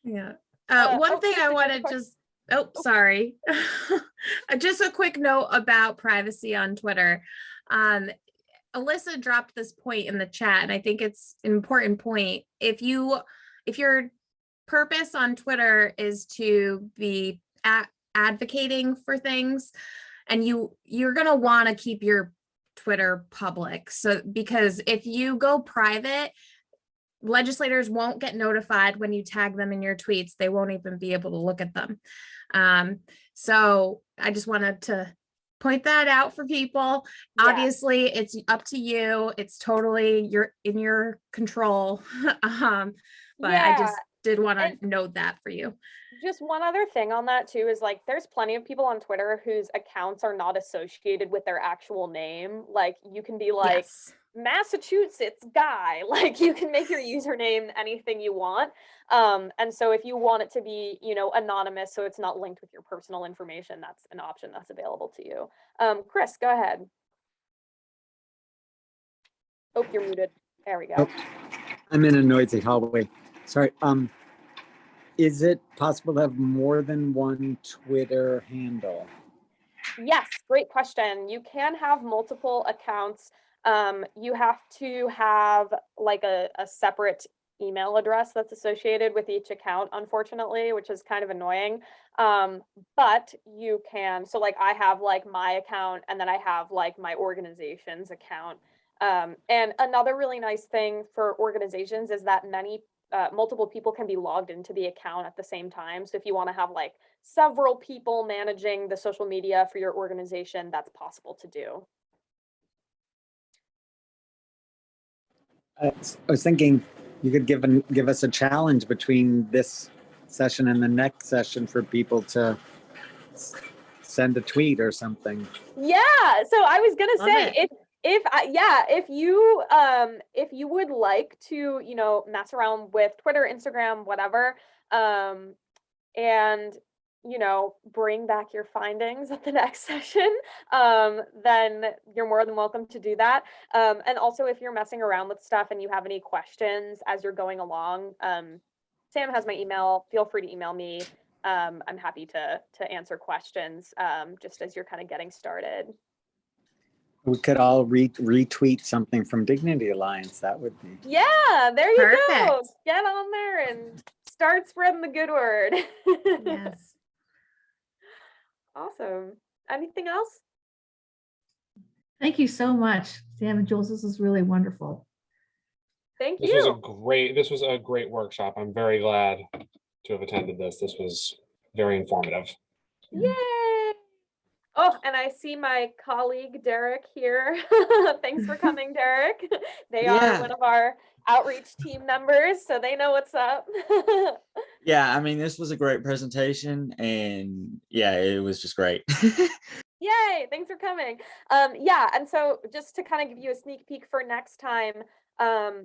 S1: Yeah.
S2: Oh,
S1: One thing
S2: Chris,
S1: I
S2: did you have a
S1: want to
S2: question?
S1: sorry. Just a quick note about privacy on Twitter. Alyssa dropped this point in the chat, and I think it's an important point. If your purpose on Twitter is to be advocating for things, and you're going to want to keep your Twitter public. So because if you go private, legislators won't get notified when you tag them in your tweets. They won't even be able to look at them. So I just wanted to point that out for people.
S2: Yeah.
S1: Obviously, it's up to you. It's totally in your control. But I just did want to note that for you.
S2: Just one other thing on that too is like there's plenty of people on Twitter whose accounts are not associated with their actual name. Like you can be like
S1: Yes.
S2: Massachusetts guy, like you can make your username anything you want. And so if you want it to be, anonymous, so it's not linked with your personal information, that's an option that's available to you. Chris, go ahead. Oh, you're muted. There we go.
S5: Oh, I'm in a noisy hallway. Sorry. Is it possible to have more than one Twitter handle?
S2: Yes, great question. You can have multiple accounts. You have to have like a separate email address that's associated with each account, unfortunately, which is kind of annoying. But you can, so like I have like my account and then I have like my organization's account. And another really nice thing for organizations is that multiple people can be logged into the account at the same time. So if you want to have like several people managing the social media for your organization, that's possible to do.
S5: I was thinking you could give us a challenge between this session and the next session for people to send a tweet or something.
S2: Yeah, so I was gonna
S1: Love
S2: say
S1: it.
S2: if you would like to mess around with Twitter, Instagram, whatever, and bring back your findings at the next session, then you're more than welcome to do that. And also if you're messing around with stuff and you have any questions as you're going along, Sam has my email. Feel free to email me. I'm happy to answer questions just as you're kind of getting started.
S5: We could all retweet something from Dignity Alliance. That would be.
S2: Yeah, there you go.
S1: Perfect.
S2: Get on there and start spreading the good word.
S1: Yes.
S2: Awesome. Anything else?
S7: Thank you so much, Sam and Jules. This is really wonderful.
S2: Thank
S8: This
S2: you.
S8: was a great workshop. I'm very glad to have attended this. This was very informative.
S2: Yay. Oh, and I see my colleague Derek here. Thanks for coming, Derek. They are one of our outreach team members, so they know what's up.
S9: Yeah, I mean, this was a great presentation, and yeah, it was just great.
S2: Yay, thanks for coming. Yeah, and so just to kind of give you a sneak peek for next time,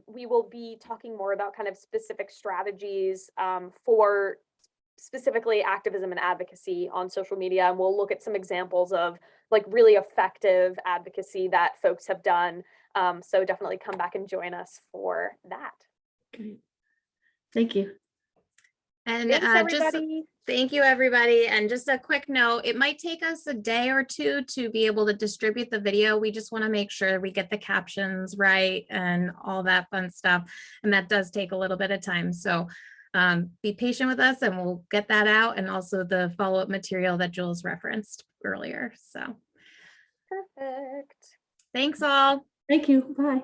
S2: we will be talking more about kind of specific strategies for specifically activism and advocacy on social media. And we'll look at some examples of like really effective advocacy that folks have done. So definitely come back and join us for that.
S7: Thank you.
S1: And
S2: Thanks,
S1: just
S2: everybody.
S1: thank you, everybody. And just a quick note, it might take us a day or two to be able to distribute the video. We just want to make sure we get the captions right and all that fun stuff. And that does take a little bit of time. So be patient with us and we'll get that out, and also the follow-up material that Jules referenced earlier. So
S2: Perfect.
S1: thanks all.
S7: Thank you. Bye.